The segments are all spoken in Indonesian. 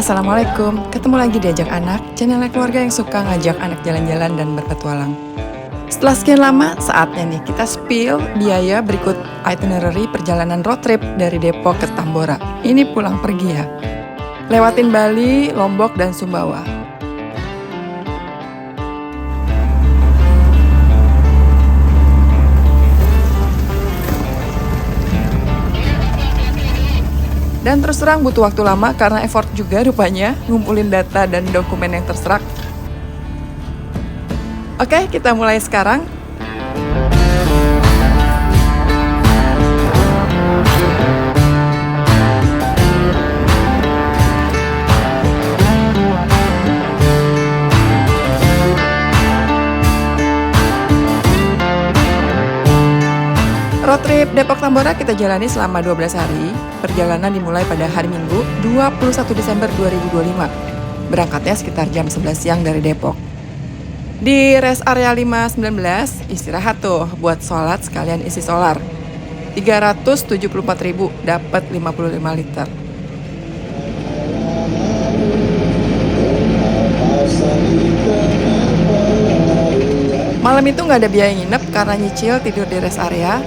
Assalamualaikum, ketemu lagi di Ajak Anak, channel keluarga yang suka ngajak anak jalan-jalan dan berpetualang. Setelah sekian lama, saatnya nih kita spill biaya berikut itinerary perjalanan road trip dari Depok ke Tambora. Ini pulang pergi ya. Lewatin Bali, Lombok, dan Sumbawa. Dan terus terang butuh waktu lama karena effort juga rupanya ngumpulin data dan dokumen yang terserak. Oke, kita mulai sekarang. Road trip Depok Tambora kita jalani selama 12 hari. Perjalanan dimulai pada hari Minggu 21 Desember 2025. Berangkatnya sekitar jam 11 siang dari Depok. Di rest area 519 istirahat tuh buat sholat sekalian isi solar. 374.000 dapat 55 liter. Malam itu nggak ada biaya nginep karena nyicil tidur di rest area.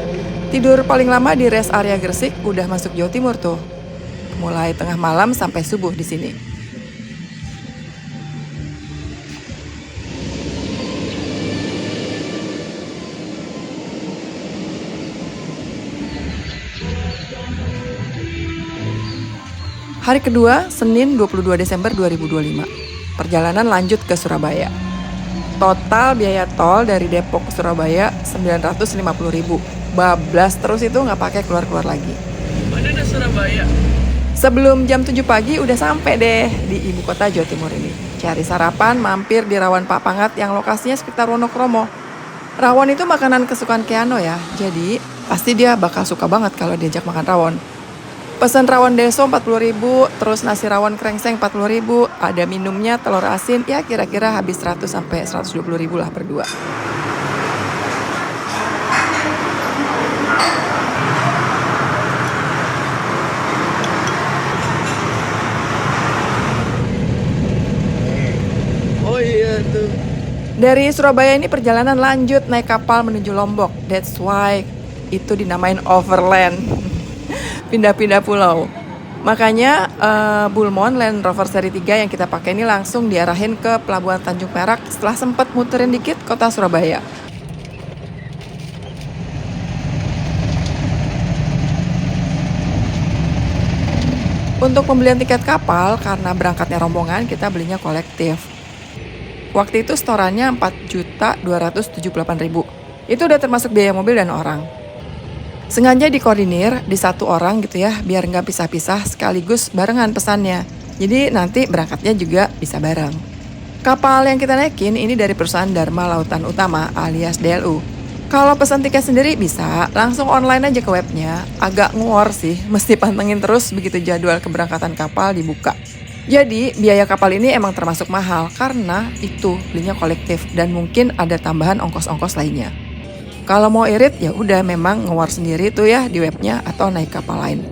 Tidur paling lama di rest area Gresik udah masuk Jawa Timur tuh. Mulai tengah malam sampai subuh di sini. Hari kedua, Senin 22 Desember 2025. Perjalanan lanjut ke Surabaya. Total biaya tol dari Depok ke Surabaya 950.000. Bablas terus itu nggak pakai keluar-keluar lagi. Mana ada Surabaya? Sebelum jam 7 pagi udah sampai deh di ibu kota Jawa Timur ini. Cari sarapan, mampir di Rawon Pak Pangat yang lokasinya sekitar Wonokromo. Rawon itu makanan kesukaan Keano ya, jadi pasti dia bakal suka banget kalau diajak makan rawon. Pesan rawon deso 40.000, terus nasi rawon krengseng 40.000, ada minumnya telur asin, ya kira-kira habis 100 sampai 120.000 lah berdua. Dari Surabaya ini perjalanan lanjut naik kapal menuju Lombok. That's why itu dinamain overland. Pindah-pindah pulau. Makanya Bulmon Land Rover seri 3 yang kita pakai ini langsung diarahin ke Pelabuhan Tanjung Perak setelah sempat muterin dikit kota Surabaya. Untuk pembelian tiket kapal, karena berangkatnya rombongan, kita belinya kolektif. Waktu itu setorannya 4.278.000. Itu udah termasuk biaya mobil dan orang. Sengaja dikoordinir di satu orang gitu ya, biar nggak pisah-pisah sekaligus barengan pesannya. Jadi nanti berangkatnya juga bisa bareng. Kapal yang kita naikin ini dari perusahaan Dharma Lautan Utama alias DLU. Kalau pesan tiket sendiri bisa, langsung online aja ke webnya. Agak nguor sih, mesti pantengin terus begitu jadwal keberangkatan kapal dibuka. Jadi biaya kapal ini emang termasuk mahal karena itu belinya kolektif dan mungkin ada tambahan ongkos-ongkos lainnya. Kalau mau irit ya udah memang ngewar sendiri tuh ya di webnya atau naik kapal lain.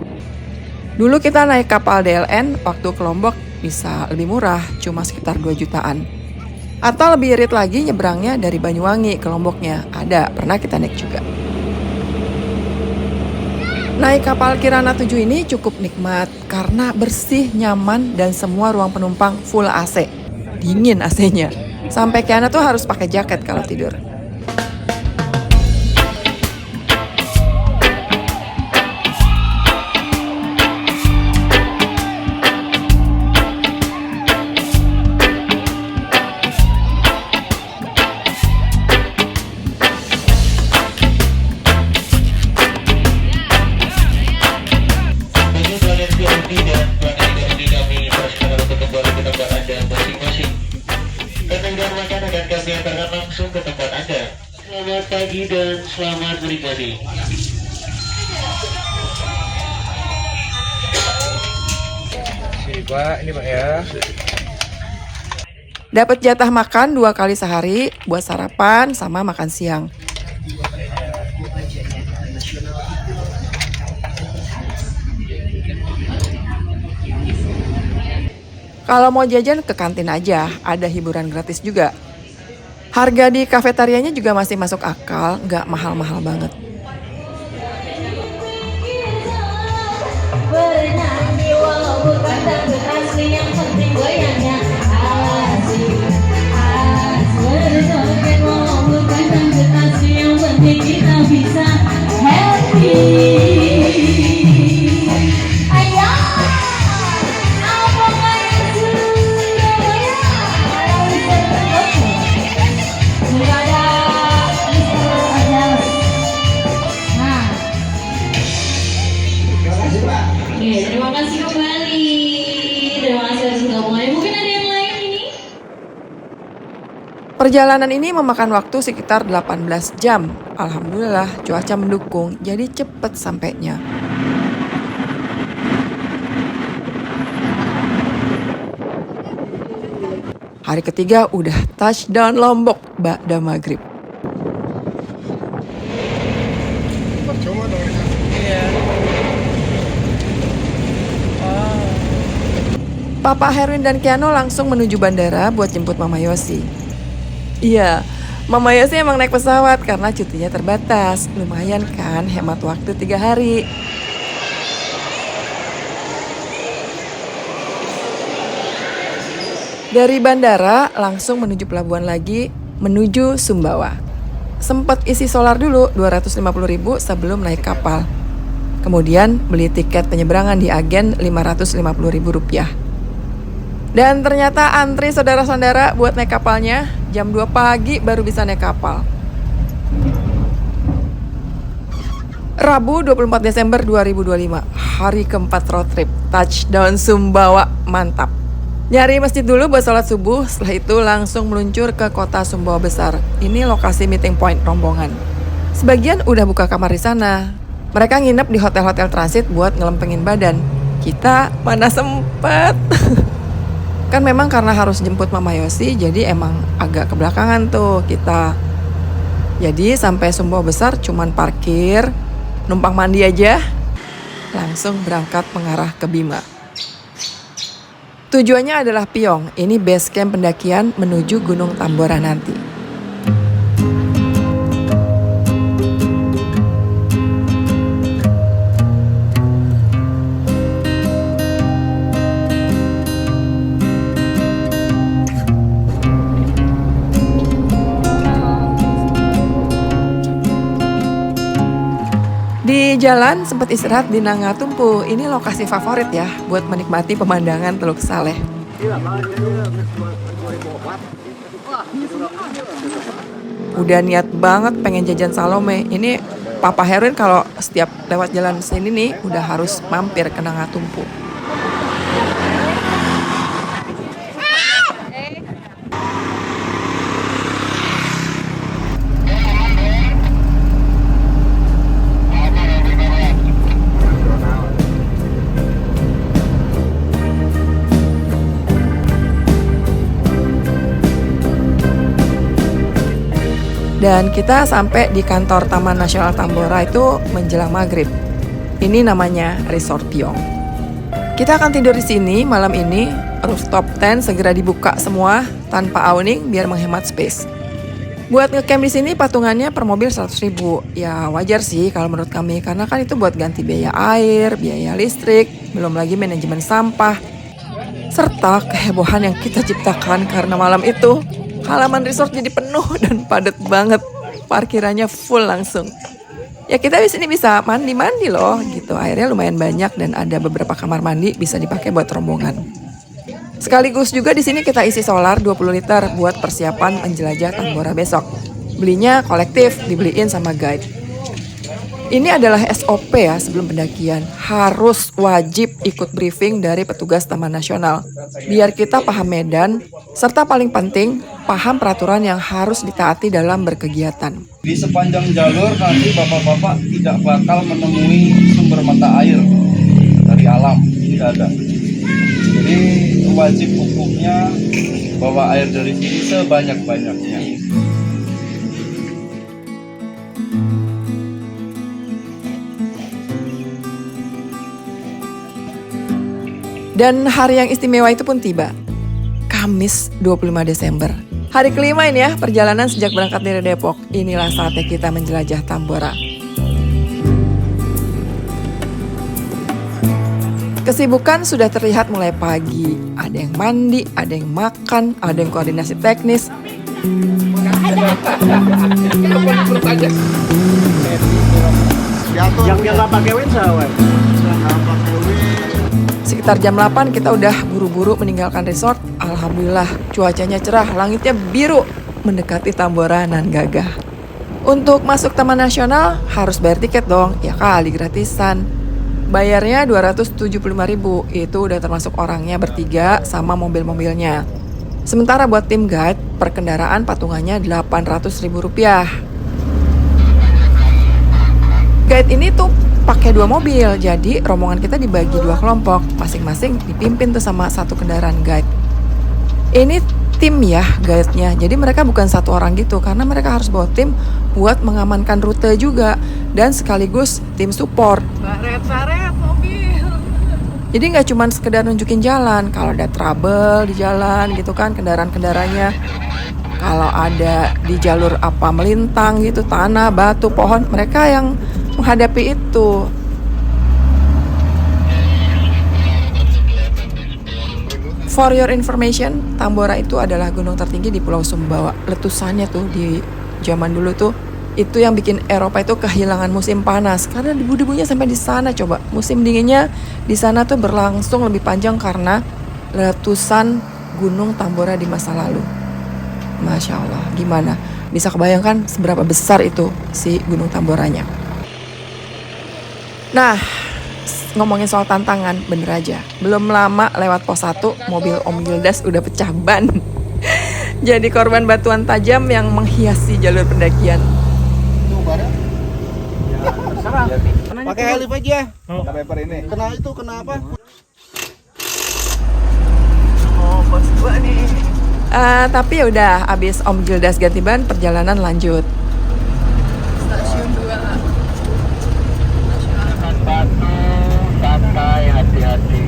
Dulu kita naik kapal DLN waktu ke Lombok bisa lebih murah, cuma sekitar 2 jutaan. Atau lebih irit lagi nyebrangnya dari Banyuwangi ke Lomboknya, ada, pernah kita naik juga. Naik kapal Kirana 7 ini cukup nikmat karena bersih, nyaman, dan semua ruang penumpang full AC. Dingin AC-nya. Sampai Kiana tuh harus pakai jaket kalau tidur. Selamat pagi dan selamat menikmati. Pak, ini Pak ya. Dapat jatah makan 2 kali sehari buat sarapan sama makan siang. Kalau mau jajan ke kantin aja, ada hiburan gratis juga. Harga di kafetarianya juga masih masuk akal, nggak mahal-mahal banget. Bernyanyi walau bukan dangdut asli, yang penting goyangnya asik. Berjoget walau bukan dangdut asli, yang penting kita bisa happy. Ayo, apa yang Surabaya? Sudah ada Mr. Ajalas. Nah. Oke, terima kasih kembali. Terima kasih atas gabungannya. Mungkin ada yang lain ini? Perjalanan ini memakan waktu sekitar 18 jam. Alhamdulillah cuaca mendukung, jadi cepet sampainya. Hari ketiga udah touchdown Lombok, ba'da maghrib. Iya. Papa Herwin dan Keanu langsung menuju bandara buat jemput Mama Yosi. Iya, Mama Yosi emang naik pesawat karena cutinya terbatas. Lumayan kan, hemat waktu 3 hari. Dari bandara langsung menuju pelabuhan lagi, menuju Sumbawa. Sempat isi solar dulu 250.000 sebelum naik kapal. Kemudian beli tiket penyeberangan di agen Rp550.000. Dan ternyata antri saudara-saudara buat naik kapalnya jam 2 pagi baru bisa naik kapal. Rabu 24 Desember 2025, hari keempat road trip, touchdown Sumbawa, mantap. Nyari masjid dulu buat sholat subuh, setelah itu langsung meluncur ke kota Sumbawa Besar. Ini lokasi meeting point rombongan. Sebagian udah buka kamar di sana. Mereka nginep di hotel-hotel transit buat ngelempengin badan. Kita mana sempet. Kan memang karena harus jemput Mama Yosi, jadi emang agak kebelakangan tuh kita. Jadi sampai Sumbawa Besar cuman parkir, numpang mandi aja, langsung berangkat mengarah ke Bima. Tujuannya adalah Piong, ini base camp pendakian menuju Gunung Tambora nanti. Di jalan sempat istirahat di Nangatumpu. Ini lokasi favorit ya buat menikmati pemandangan Teluk Saleh. Udah niat banget pengen jajan Salome. Ini Papa Herwin kalau setiap lewat jalan sini nih udah harus mampir ke Nangatumpu. Dan kita sampai di kantor Taman Nasional Tambora itu menjelang maghrib. Ini namanya Resort Piong. Kita akan tidur di sini malam ini. Rooftop tent segera dibuka semua tanpa awning biar menghemat space. Buat ngecamp di sini patungannya per mobil 100.000. Ya wajar sih kalau menurut kami karena kan itu buat ganti biaya air, biaya listrik, belum lagi manajemen sampah, serta kehebohan yang kita ciptakan karena malam itu halaman resort jadi penuh dan padat banget. Parkirannya full langsung. Ya kita di sini bisa mandi-mandi loh gitu. Airnya lumayan banyak dan ada beberapa kamar mandi bisa dipakai buat rombongan. Sekaligus juga di sini kita isi solar 20 liter buat persiapan menjelajah Tambora besok. Belinya kolektif, dibeliin sama guide. Ini adalah SOP ya sebelum pendakian. Harus wajib ikut briefing dari petugas Taman Nasional. Biar kita paham medan, serta paling penting, paham peraturan yang harus ditaati dalam berkegiatan. Di sepanjang jalur nanti bapak-bapak tidak bakal menemui sumber mata air dari alam, tidak ada. Jadi wajib hukumnya bawa air dari sini sebanyak-banyaknya. Dan hari yang istimewa itu pun tiba. Kamis 25 Desember. Hari kelima ini ya, perjalanan sejak berangkat dari Depok. Inilah saatnya kita menjelajah Tambora. Kesibukan sudah terlihat mulai pagi. Ada yang mandi, ada yang makan, ada yang koordinasi teknis. Sekitar jam 8 kita udah buru-buru meninggalkan resort. Alhamdulillah cuacanya cerah, langitnya biru, mendekati Tambora nan gagah. Untuk masuk Taman Nasional harus bayar tiket dong, ya kali gratisan. Bayarnya 275.000, itu udah termasuk orangnya bertiga sama mobil-mobilnya. Sementara buat tim guide, per kendaraan patungannya Rp800.000. Guide ini tuh pakai 2 mobil, jadi rombongan kita dibagi 2 kelompok, masing-masing dipimpin tuh sama 1 kendaraan guide. Ini tim ya guide-nya, jadi mereka bukan 1 orang gitu, karena mereka harus bawa tim buat mengamankan rute juga, dan sekaligus tim support. Saret mobil. Jadi nggak cuma sekedar nunjukin jalan, kalau ada trouble di jalan gitu kan kendaraan-kendaraannya. Kalau ada di jalur apa melintang gitu, tanah, batu, pohon, mereka yang menghadapi itu. For your information, Tambora itu adalah gunung tertinggi di Pulau Sumbawa. Letusannya tuh di zaman dulu tuh itu yang bikin Eropa itu kehilangan musim panas karena debu-debunya sampai di sana. Coba musim dinginnya di sana tuh berlangsung lebih panjang karena letusan gunung Tambora di masa lalu. Masya Allah, gimana? Bisa kebayangkan seberapa besar itu si gunung Tamboranya. Nah, ngomongin soal tantangan, bener aja. Belum lama lewat pos 1, mobil Om Gildas udah pecah ban. Jadi korban batuan tajam yang menghiasi jalur pendakian. Pakai helip aja. Paper ini. Kena itu, kenapa? Oh, bos gua nih. Tapi ya udah, abis Om Gildas ganti ban, perjalanan lanjut. Stasiun 2. Batu, santai, hati-hati.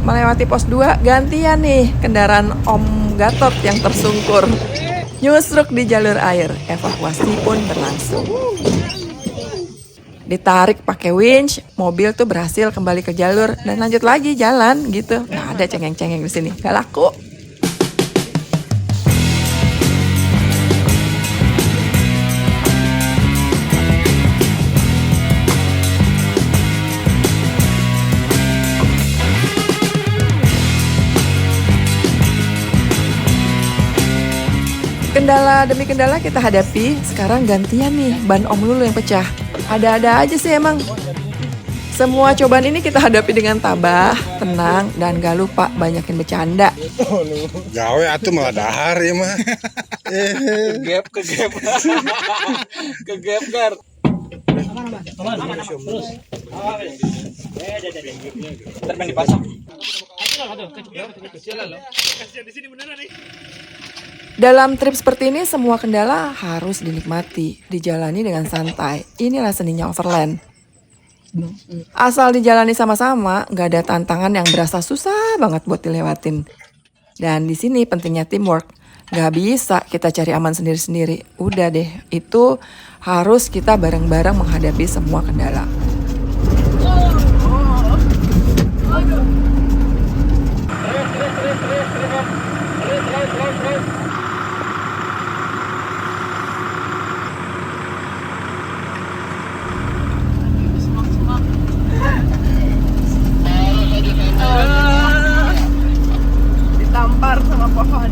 Melewati pos 2, gantian nih kendaraan Om Gatot yang tersungkur. Nyusruk di jalur air, evakuasi pun berlangsung. Ditarik pakai winch, mobil tuh berhasil kembali ke jalur dan lanjut lagi jalan gitu. Nggak ada cengeng-cengeng di sini, nggak laku. Kendala demi kendala kita hadapi, sekarang gantian nih ban Om Lulu yang pecah. Ada-ada aja sih emang. Semua cobaan ini kita hadapi dengan tabah, tenang, dan gak lupa banyakin bercanda. Gawe atuh malah dahar ya mah. Kegap. Kegap, Gar. Dalam trip seperti ini, semua kendala harus dinikmati, dijalani dengan santai. Inilah seninya overland. Asal dijalani sama-sama, gak ada tantangan yang berasa susah banget buat dilewatin. Dan di sini pentingnya teamwork. Gak bisa kita cari aman sendiri-sendiri. Udah deh, itu harus kita bareng-bareng menghadapi semua kendala. Ditampar sama pohon.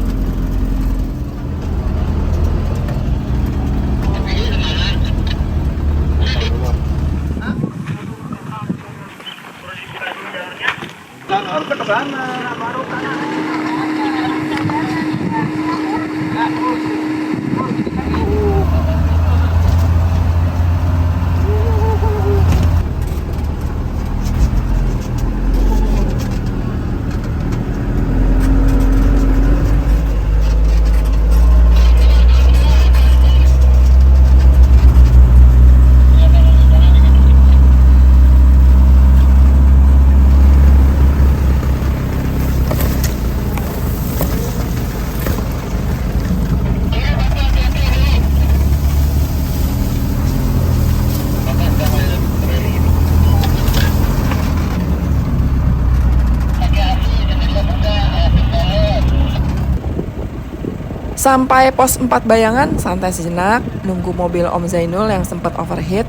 Sampai pos 4 Bayangan, santai sejenak, nunggu mobil Om Zainul yang sempat overheat.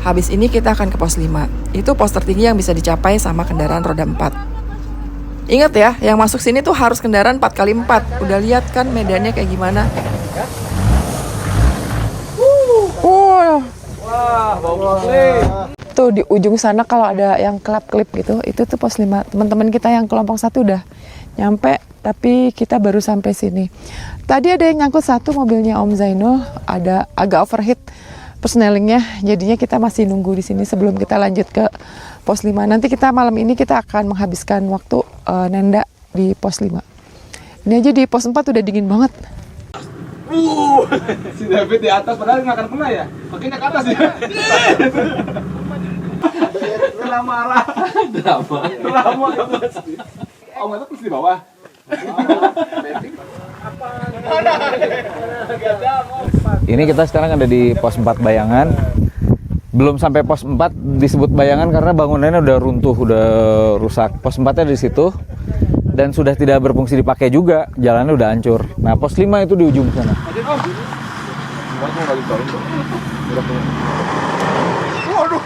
Habis ini kita akan ke pos 5. Itu pos tertinggi yang bisa dicapai sama kendaraan roda 4. Ingat ya, yang masuk sini tuh harus kendaraan 4x4. Udah lihat kan medannya kayak gimana? Wah, bau klip. Tuh di ujung sana kalau ada yang klip gitu, itu tuh pos 5. Teman-teman kita yang kelompok 1 udah nyampe, tapi kita baru sampai sini. Tadi ada yang nyangkut satu mobilnya Om Zainul, ada agak overheat persnelingnya, jadinya kita masih nunggu di sini sebelum kita lanjut ke pos 5. Nanti kita malam ini kita akan menghabiskan waktu nenda di pos 5. Ini aja di pos 4 udah dingin banget. Si David di atas padahal nggak akan kena ya. Makanya ke atas ya. Drama. Om itu terus di bawah. Ini kita sekarang ada di pos 4 Bayangan. Belum sampai pos 4 disebut Bayangan karena bangunannya udah runtuh, udah rusak. Pos 4-nya di situ dan sudah tidak berfungsi dipakai juga. Jalannya udah hancur. Nah, pos 5 itu di ujung sana. Waduh,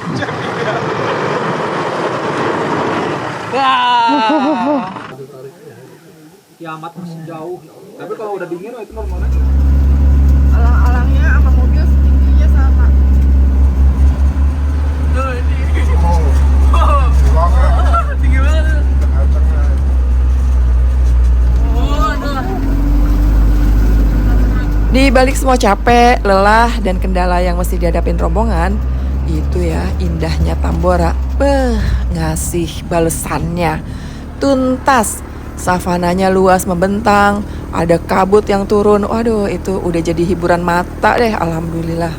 kiamat masih jauh. Tapi kalau udah dingin itu normal aja. Alang-alangnya sama mobil setingginya sama. Tinggi banget. Di balik semua capek, lelah, dan kendala yang mesti dihadapin rombongan, itu ya indahnya Tambora. Ngasih balesannya. Tuntas, savananya luas membentang, ada kabut yang turun. Waduh, itu udah jadi hiburan mata deh, alhamdulillah.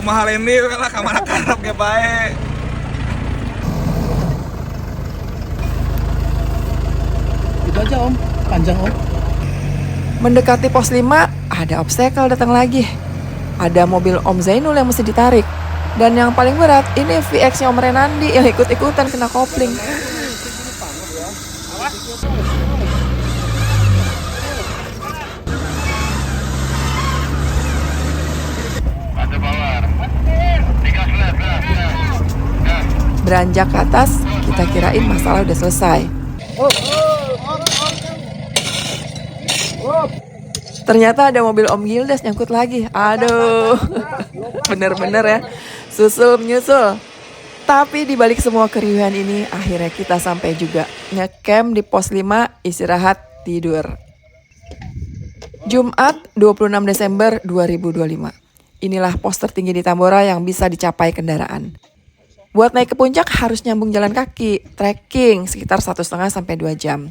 Mahal ini lah kamar karep ge bae. Itu aja om, panjang om. Mendekati pos 5, ada obstacle datang lagi. Ada mobil Om Zainul yang mesti ditarik. Dan yang paling berat, ini VX-nya Om Renandi yang ikut-ikutan kena kopling. Beranjak ke atas, kita kirain masalah udah selesai. Ternyata ada mobil Om Gildas nyangkut lagi. Aduh, bener-bener ya, susul menyusul. Tapi dibalik semua keriuhan ini, akhirnya kita sampai juga. Ngecamp di pos 5, istirahat, tidur. Jumat 26 Desember 2025. Inilah pos tertinggi di Tambora yang bisa dicapai kendaraan. Buat naik ke puncak harus nyambung jalan kaki, trekking sekitar 1,5 sampai 2 jam.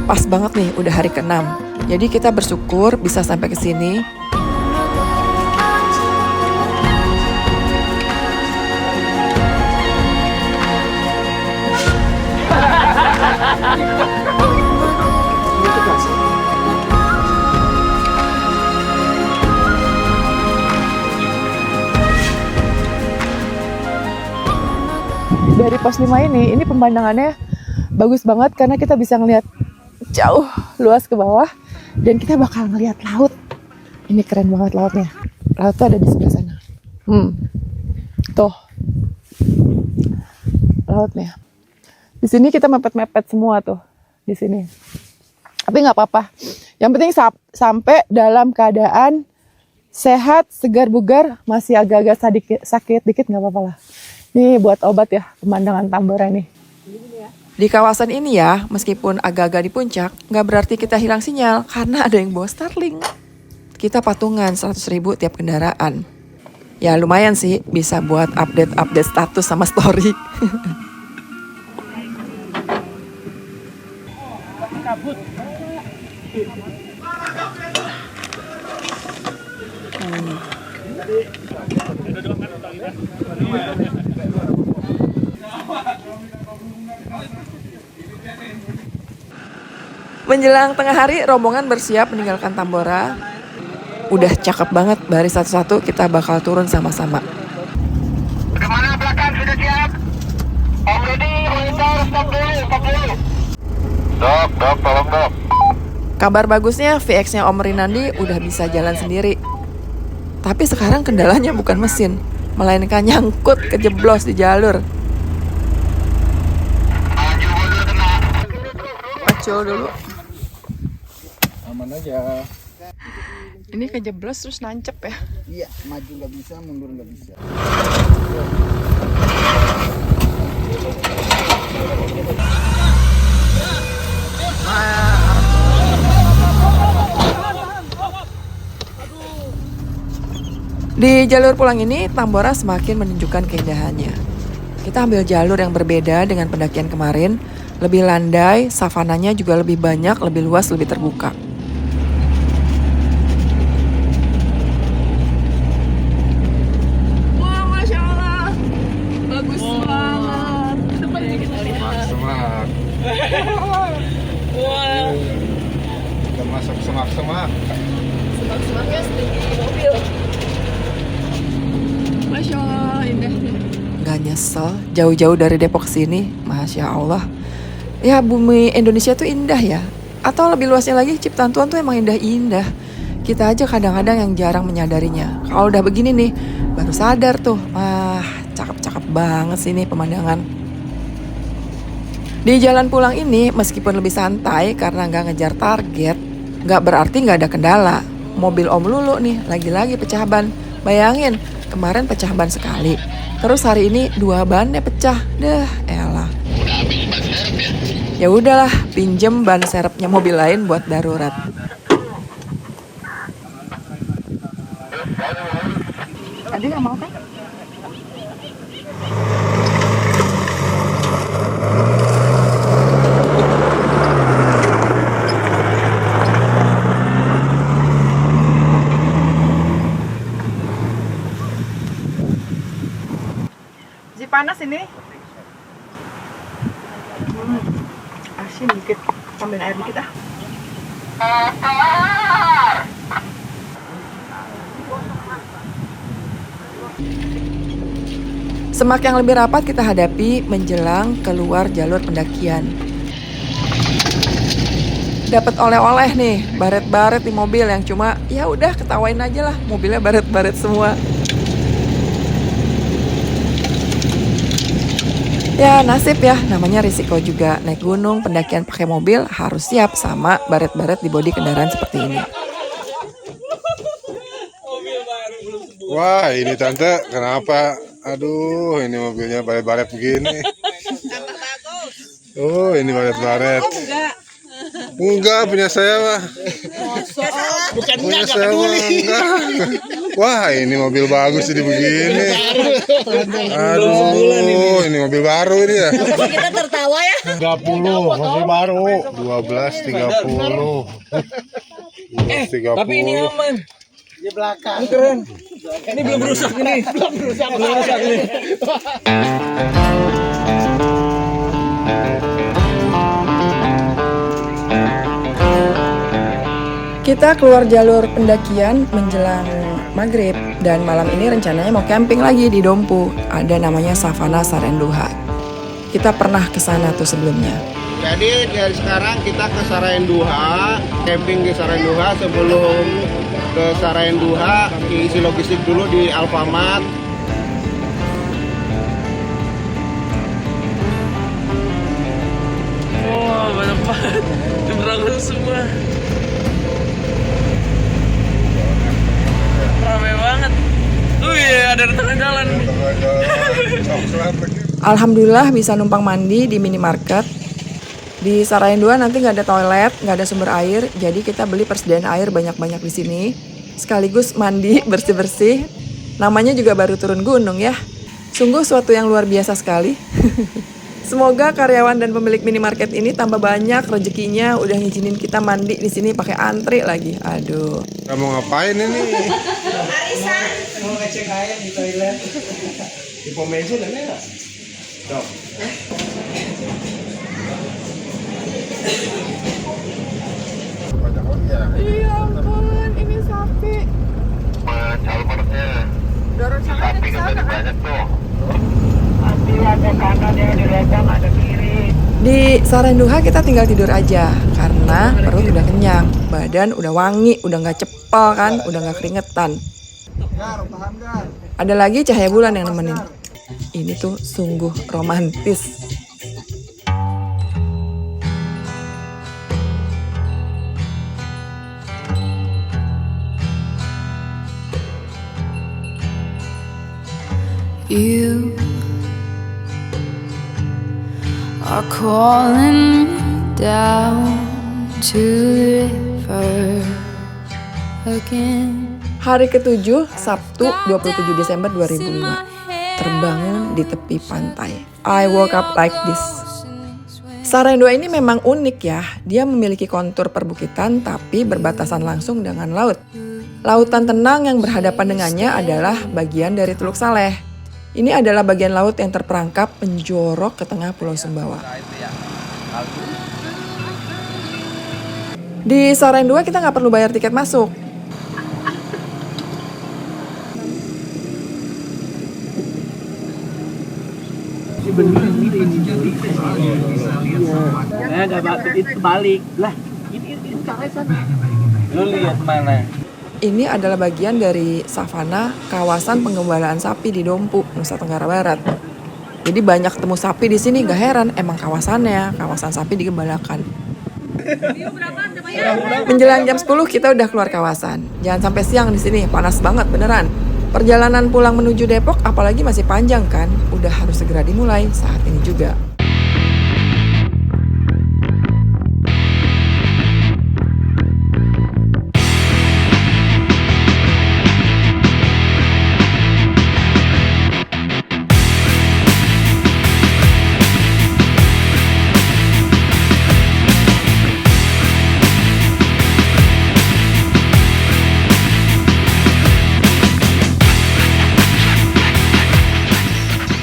Pas banget nih, udah hari ke-6. Jadi kita bersyukur bisa sampai ke sini. Dari pos 5 ini pemandangannya bagus banget karena kita bisa ngelihat jauh luas ke bawah dan kita bakal ngelihat laut. Ini keren banget lautnya. Laut tuh ada di sebelah sana. Tuh. Lautnya. Di sini kita mepet-mepet semua tuh di sini. Tapi nggak apa-apa. Yang penting sampai dalam keadaan sehat, segar bugar, masih agak-agak sakit dikit nggak apa-apa lah. Ini buat obat ya pemandangan Tambora ini. Di kawasan ini ya, meskipun agak-agak di puncak, nggak berarti kita hilang sinyal karena ada yang bawa Starlink. Kita patungan 100.000 tiap kendaraan. Ya lumayan sih, bisa buat update status sama story. Menjelang tengah hari, rombongan bersiap meninggalkan Tambora. Udah cakep banget, baris satu-satu kita bakal turun sama-sama. Kemana belakang sudah siap? Om ready, monitor, stop dulu. Stop, tolong dok. Kabar bagusnya VX-nya Om Rinandi udah bisa jalan sendiri. Tapi sekarang kendalanya bukan mesin, melainkan nyangkut kejeblos di jalur. Pacul dulu. Aman aja. Ini kejeblos terus nancep ya. Iya, maju nggak bisa, mundur nggak bisa. Di jalur pulang ini, Tambora semakin menunjukkan keindahannya. Kita ambil jalur yang berbeda dengan pendakian kemarin, lebih landai, savananya juga lebih banyak, lebih luas, lebih terbuka. Wah, Masya Allah. Bagus banget. Semak. Wah. Kita masuk semak-semak. Semak-semaknya setinggi mobil. Masya Allah, indah. Gak nyesel, jauh-jauh dari Depok ke sini, Masya Allah. Ya bumi Indonesia tuh indah ya. Atau lebih luasnya lagi, ciptaan Tuhan tuh emang indah-indah. Kita aja kadang-kadang yang jarang menyadarinya. Kalau udah begini nih, baru sadar tuh. Cakep-cakep banget sih nih pemandangan. Di jalan pulang ini, meskipun lebih santai karena gak ngejar target, gak berarti gak ada kendala. Mobil Om Lulu nih, lagi-lagi pecah ban. Bayangin, kemarin pecah ban sekali. Terus hari ini 2 bannya pecah. Elah. Ya udahlah, pinjem ban serepnya mobil lain buat darurat. Tadi nggak mau kan? panas ini. Asin dikit, tambahin air dikit ah. Semak yang lebih rapat kita hadapi menjelang keluar jalur pendakian. Dapat oleh-oleh nih, baret-baret di mobil yang cuma ya udah ketawain aja lah, mobilnya baret-baret semua. Ya nasib ya, namanya risiko juga. Naik gunung, pendakian pakai mobil harus siap sama baret-baret di bodi kendaraan seperti ini. Wah, ini tante, kenapa? Aduh, ini mobilnya baret-baret begini. Oh, ini baret-baret. Enggak, punya saya mah. Punya saya mah enggak. Wah, ini mobil bagus jadi begini. Aduh, ini mobil baru ini ya. Kita tertawa ya. 30, masih baru. 12, 30. 30. Tapi ini aman. Di belakang. Ini keren. Ini belum rusak ini. Belum rusak ini. Kita keluar jalur pendakian menjelang maghrib dan malam ini rencananya mau camping lagi di Dompu. Ada namanya Savana Sarenduha. Kita pernah ke sana tuh sebelumnya. Jadi dari sekarang kita ke Sarenduha, camping di Sarenduha. Sebelum ke Sarenduha, isi logistik dulu di Alfamart. Oh, banyak banget. Diberangkat semua. Ramai banget. Ada di tengah jalan. Alhamdulillah bisa numpang mandi di minimarket. Di Sarenduha nanti nggak ada toilet, nggak ada sumber air, jadi kita beli persediaan air banyak-banyak di sini. Sekaligus mandi bersih-bersih. Namanya juga baru turun gunung ya. Sungguh suatu yang luar biasa sekali. Semoga karyawan dan pemilik minimarket ini tambah banyak rezekinya, udah ngizinin kita mandi di sini pakai antri lagi. Aduh. Kamu ngapain ini? Mau ngecek air di toilet. Di pom bensin ada nggak? Dok. Iya ampun, ini sapi. Dorong sapi di sana kan? Di Sarenduha kita tinggal tidur aja karena perut udah kenyang, badan udah wangi, udah nggak cepel kan, udah nggak keringetan. Ada lagi cahaya bulan yang nemenin. Ini tuh sungguh romantis. You are calling down to the river again. Hari ke-7, Sabtu 27 Desember 2005. Terbangun di tepi pantai. I woke up like this. Sarenduha ini memang unik ya. Dia memiliki kontur perbukitan tapi berbatasan langsung dengan laut. Lautan tenang yang berhadapan dengannya adalah bagian dari Teluk Saleh. Ini adalah bagian laut yang terperangkap menjorok ke tengah Pulau Sumbawa. Di Sarenduha kita nggak perlu bayar tiket masuk. Itu balik lah. Ini sana. Lu lihat mana? Ini adalah bagian dari savana kawasan penggembalaan sapi di Dompu, Nusa Tenggara Barat. Jadi banyak temu sapi di sini, gak heran emang kawasannya, kawasan sapi digembalakan. Menjelang jam 10 kita udah keluar kawasan. Jangan sampai siang di sini, panas banget beneran. Perjalanan pulang menuju Depok apalagi masih panjang kan, udah harus segera dimulai saat ini juga.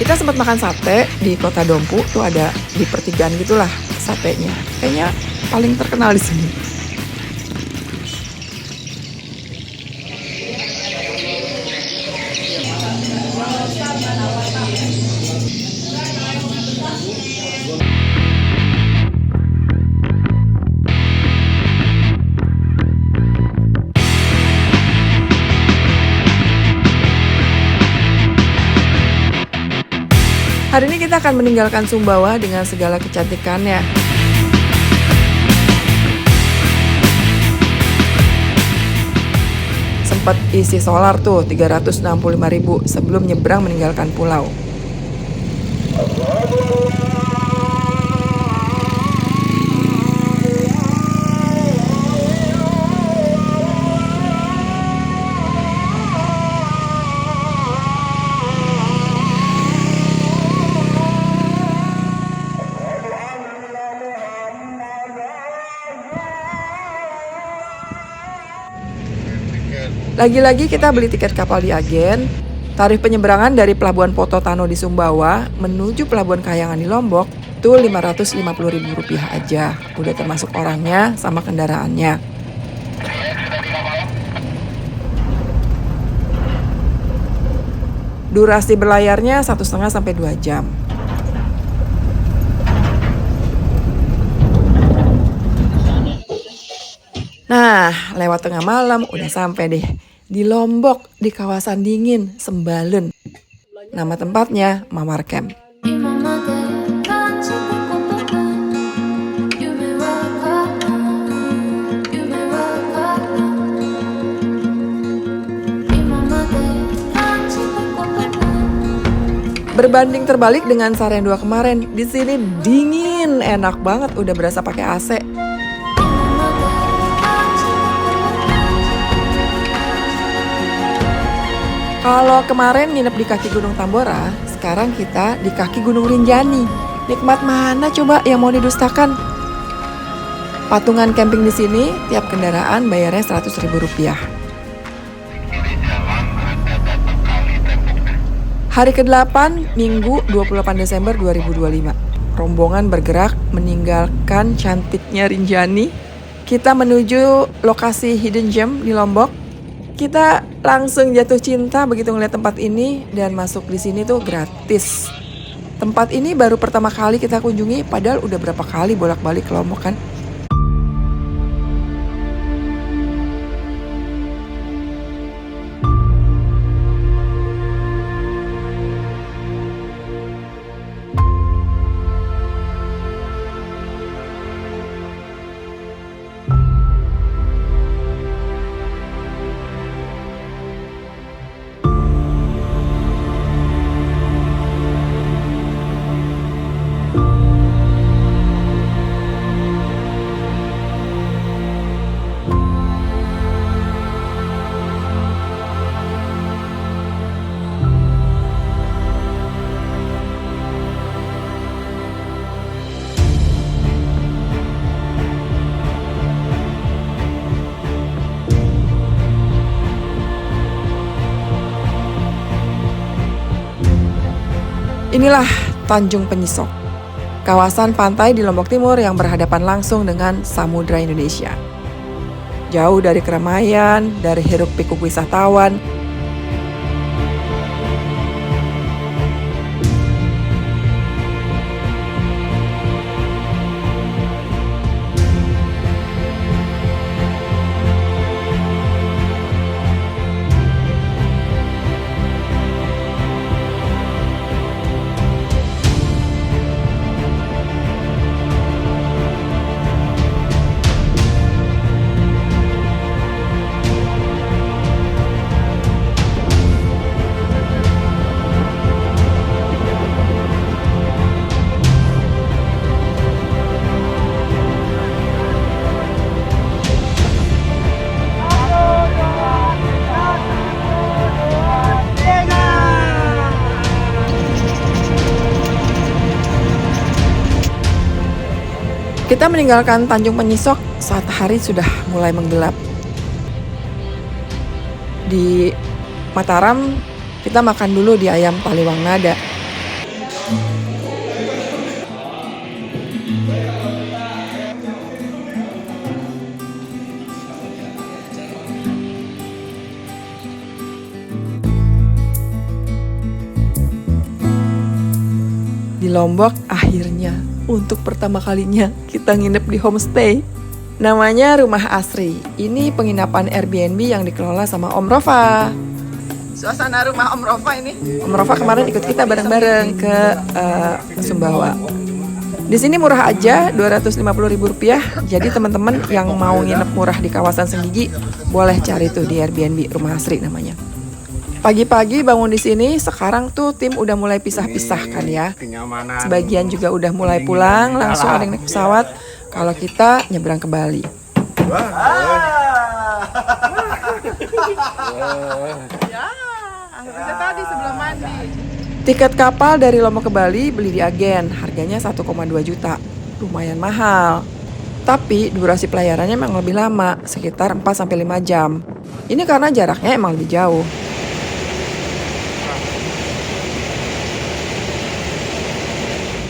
Kita sempat makan sate di Kota Dompu, tuh ada di pertigaan gitulah satenya. Kayaknya paling terkenal di sini. Hari ini kita akan meninggalkan Sumbawa dengan segala kecantikannya. Sempat isi solar tuh 365.000 sebelum nyebrang meninggalkan pulau. Lagi-lagi kita beli tiket kapal di agen. Tarif penyeberangan dari Pelabuhan Pototano di Sumbawa menuju Pelabuhan Kayangan di Lombok tuh Rp550.000 aja. Udah termasuk orangnya sama kendaraannya. Durasi berlayarnya 1,5 sampai 2 jam. Nah, lewat tengah malam udah sampai deh di Lombok, di kawasan dingin Sembalen. Nama tempatnya Mawar Camp. Berbanding terbalik dengan Sarean 2 kemarin, di sini dingin, enak banget, udah berasa pakai AC. Kalau kemarin nginep di kaki Gunung Tambora, sekarang kita di kaki Gunung Rinjani. Nikmat mana coba yang mau didustakan? Patungan camping di sini, tiap kendaraan bayarnya Rp100.000. Hari ke-8, Minggu 28 Desember 2025. Rombongan bergerak meninggalkan cantiknya Rinjani. Kita menuju lokasi hidden gem di Lombok. Kita langsung jatuh cinta begitu ngeliat tempat ini, dan masuk di sini tuh gratis. Tempat ini baru pertama kali kita kunjungi, padahal udah berapa kali bolak-balik ke Lombok kan. Inilah Tanjung Penyisok, kawasan pantai di Lombok Timur yang berhadapan langsung dengan Samudra Indonesia. Jauh dari keramaian, dari hiruk-pikuk wisatawan, kita meninggalkan Tanjung Penyisok saat hari sudah mulai menggelap. Di Mataram, kita makan dulu di ayam Taliwang Nada. Lombok akhirnya untuk pertama kalinya kita nginep di homestay. Namanya Rumah Asri. Ini penginapan Airbnb yang dikelola sama Om Rofa. Suasana rumah Om Rofa ini. Om Rofa kemarin ikut kita bareng-bareng ke Sumbawa. Di sini murah aja, Rp250.000. Jadi teman-teman yang mau nginep murah di kawasan Senggigi boleh cari tuh di Airbnb Rumah Asri namanya. Pagi-pagi bangun di sini, sekarang tuh tim udah mulai pisah-pisah kan ya. Sebagian juga udah mulai pulang, langsung ada yang naik pesawat. Kalau kita nyebrang ke Bali. Tadi sebelum mandi. Tiket kapal dari Lombok ke Bali beli di agen, harganya 1,2 juta. Lumayan mahal. Tapi durasi pelayarannya memang lebih lama, sekitar 4-5 jam. Ini karena jaraknya emang lebih jauh.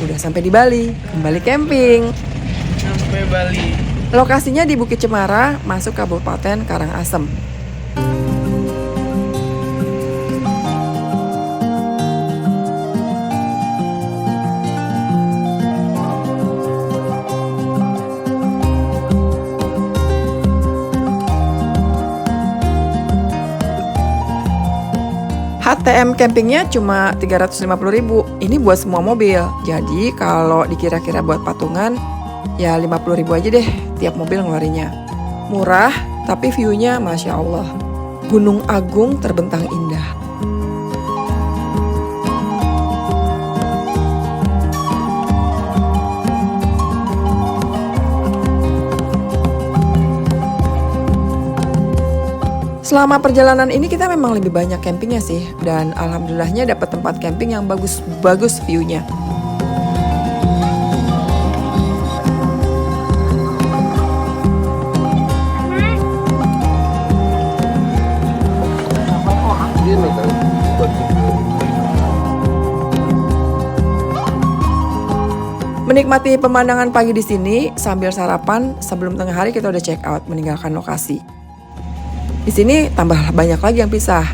Udah sampai di Bali, kembali camping. Sampai Bali. Lokasinya di Bukit Cemara, masuk Kabupaten Karangasem. HTM campingnya cuma 350.000. Ini buat semua mobil. Jadi kalau dikira-kira buat patungan, ya 50.000 aja deh tiap mobil ngeluarinnya. Murah, tapi view-nya Masya Allah. Gunung Agung terbentang indah. Selama perjalanan ini kita memang lebih banyak campingnya sih. Dan alhamdulillahnya dapat tempat camping yang bagus view-nya. Menikmati pemandangan pagi di sini sambil sarapan, sebelum tengah hari kita udah check out meninggalkan lokasi. Di sini tambah banyak lagi yang pisah.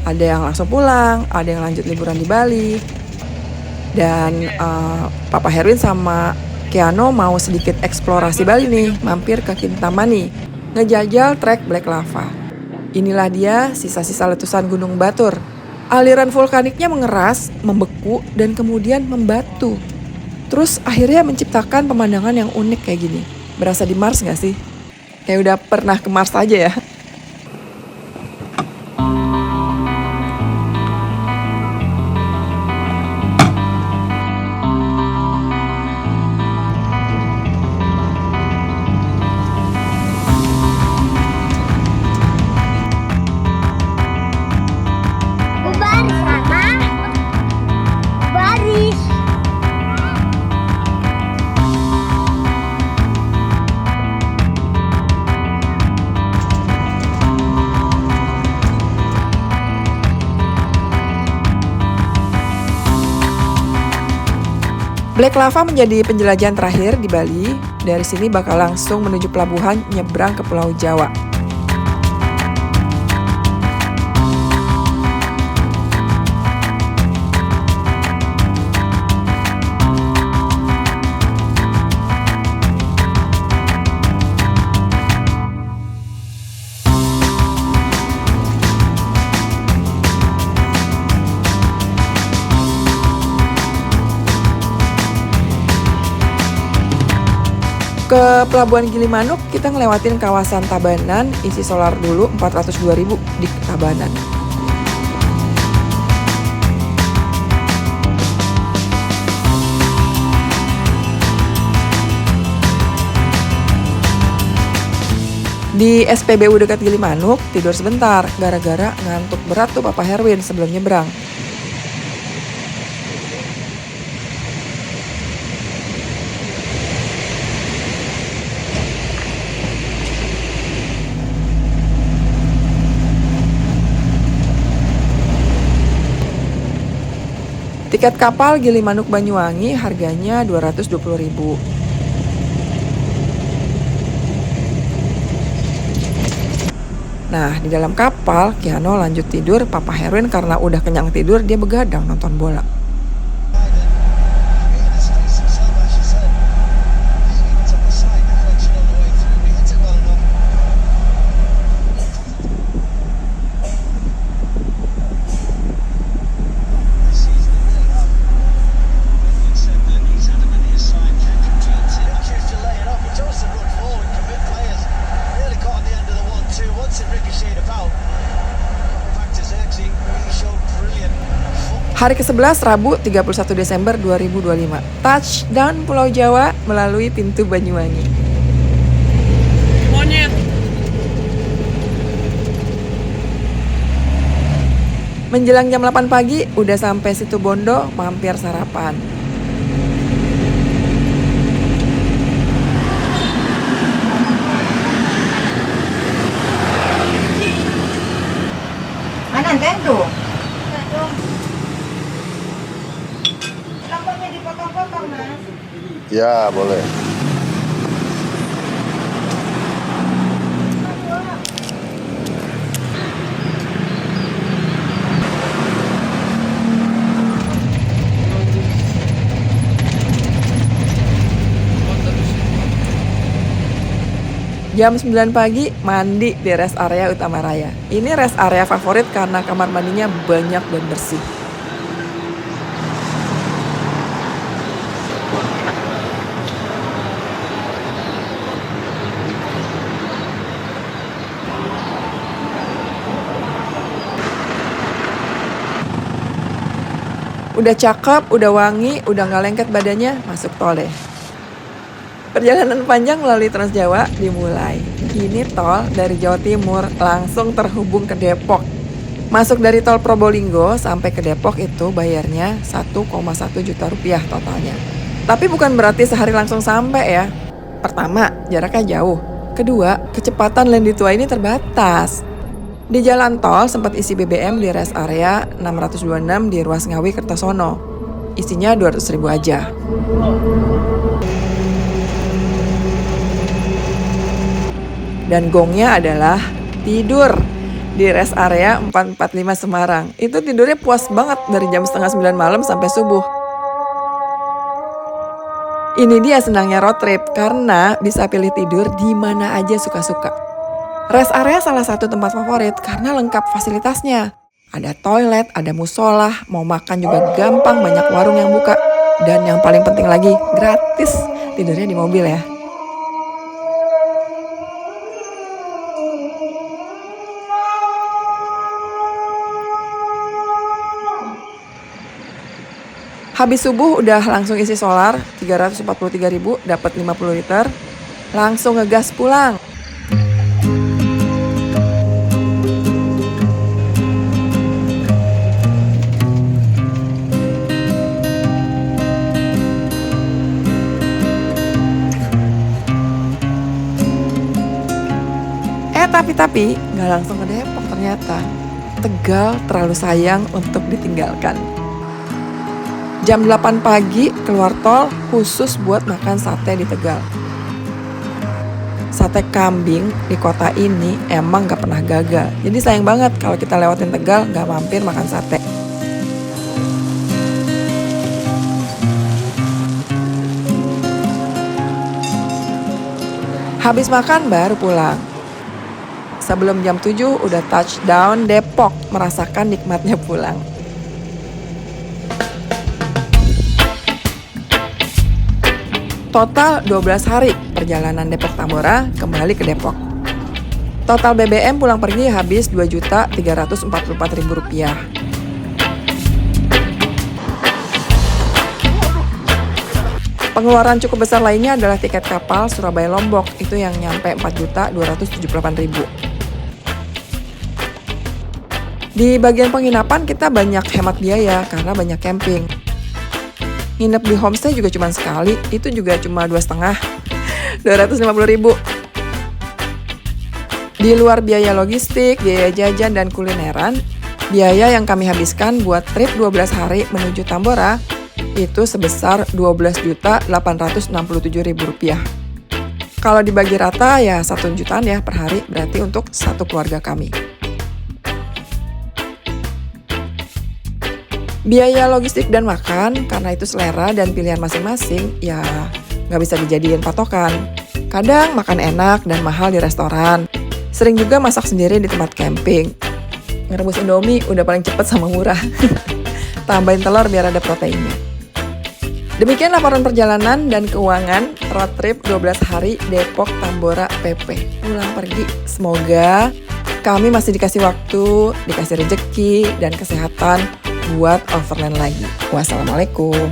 Ada yang langsung pulang, ada yang lanjut liburan di Bali. Dan Papa Herwin sama Keano mau sedikit eksplorasi Bali nih, mampir ke Kintamani, ngejajal trek Black Lava. Inilah dia sisa-sisa letusan Gunung Batur. Aliran vulkaniknya mengeras, membeku, dan kemudian membatu. Terus akhirnya menciptakan pemandangan yang unik kayak gini. Berasa di Mars gak sih? Kayak udah pernah ke Mars aja ya. Black Lava menjadi penjelajahan terakhir di Bali. Dari sini bakal langsung menuju pelabuhan nyebrang ke Pulau Jawa. Ke Pelabuhan Gilimanuk, kita ngelewatin kawasan Tabanan, isi solar dulu 402.000 di Tabanan. Di SPBU dekat Gilimanuk, tidur sebentar, gara-gara ngantuk berat tuh Papa Herwin sebelum nyebrang. Tiket kapal Gilimanuk Banyuwangi harganya 220.000. Nah, di dalam kapal, Keano lanjut tidur, Papa Herwin karena udah kenyang tidur, dia begadang nonton bola. Hari ke-11 Rabu 31 Desember 2025. Touchdown Pulau Jawa melalui pintu Banyuwangi. Monyet. Menjelang jam 8 pagi udah sampai Situ Bondo, mampir sarapan. Mana Nintendo? Lomboknya dipotong-potong, Mas. Ya, boleh. Jam 9 pagi mandi di rest area Utama Raya. Ini rest area favorit karena kamar mandinya banyak dan bersih. Udah cakep, udah wangi, udah gak lengket badannya, masuk tol deh. Perjalanan panjang melalui Trans Jawa dimulai. Ini tol dari Jawa Timur langsung terhubung ke Depok. Masuk dari tol Probolinggo sampai ke Depok itu bayarnya 1,1 juta rupiah totalnya. Tapi bukan berarti sehari langsung sampai ya. Pertama, jaraknya jauh. Kedua, kecepatan lane di Tua ini terbatas. Di jalan tol sempat isi BBM di rest area 626 di Ruas Ngawi Kertosono. Isinya 200.000 aja. Dan gongnya adalah tidur di rest area 445 Semarang. Itu tidurnya puas banget dari jam setengah 9 malam sampai subuh. Ini dia senangnya road trip karena bisa pilih tidur di mana aja suka-suka. Rest area salah satu tempat favorit karena lengkap fasilitasnya. Ada toilet, ada musola, mau makan juga gampang, banyak warung yang buka. Dan yang paling penting lagi, gratis tidurnya di mobil ya. Habis subuh udah langsung isi solar, 343.000 dapat 50 liter. Langsung ngegas pulang. Tapi nggak langsung ke Depok ternyata. Tegal terlalu sayang untuk ditinggalkan. Jam 8 pagi keluar tol khusus buat makan sate di Tegal. Sate kambing di kota ini emang gak pernah gagal. Jadi sayang banget kalau kita lewatin Tegal gak mampir makan sate. Habis makan baru pulang. Sebelum jam 7 udah touchdown Depok, merasakan nikmatnya pulang. Total 12 hari perjalanan Depok Tambora kembali ke Depok. Total BBM pulang pergi habis Rp2.344.000. Pengeluaran cukup besar lainnya adalah tiket kapal Surabaya-Lombok, itu yang nyampe Rp4.278.000. Di bagian penginapan kita banyak hemat biaya karena banyak camping. Nginep di homestay juga cuma sekali, itu juga cuma 2,5, 250.000. Di luar biaya logistik, biaya jajan dan kulineran, biaya yang kami habiskan buat trip 12 hari menuju Tambora itu sebesar Rp12.867.000. Kalau dibagi rata ya 1 jutaan ya per hari, berarti untuk satu keluarga kami. Biaya logistik dan makan, karena itu selera dan pilihan masing-masing, ya nggak bisa dijadiin patokan. Kadang makan enak dan mahal di restoran. Sering juga masak sendiri di tempat camping. Ngerebus Indomie udah paling cepet sama murah. Tambahin telur biar ada proteinnya. Demikian laporan perjalanan dan keuangan road trip 12 hari Depok Tambora PP. Pulang pergi. Semoga kami masih dikasih waktu, dikasih rezeki dan kesehatan buat overland lagi. Wassalamualaikum.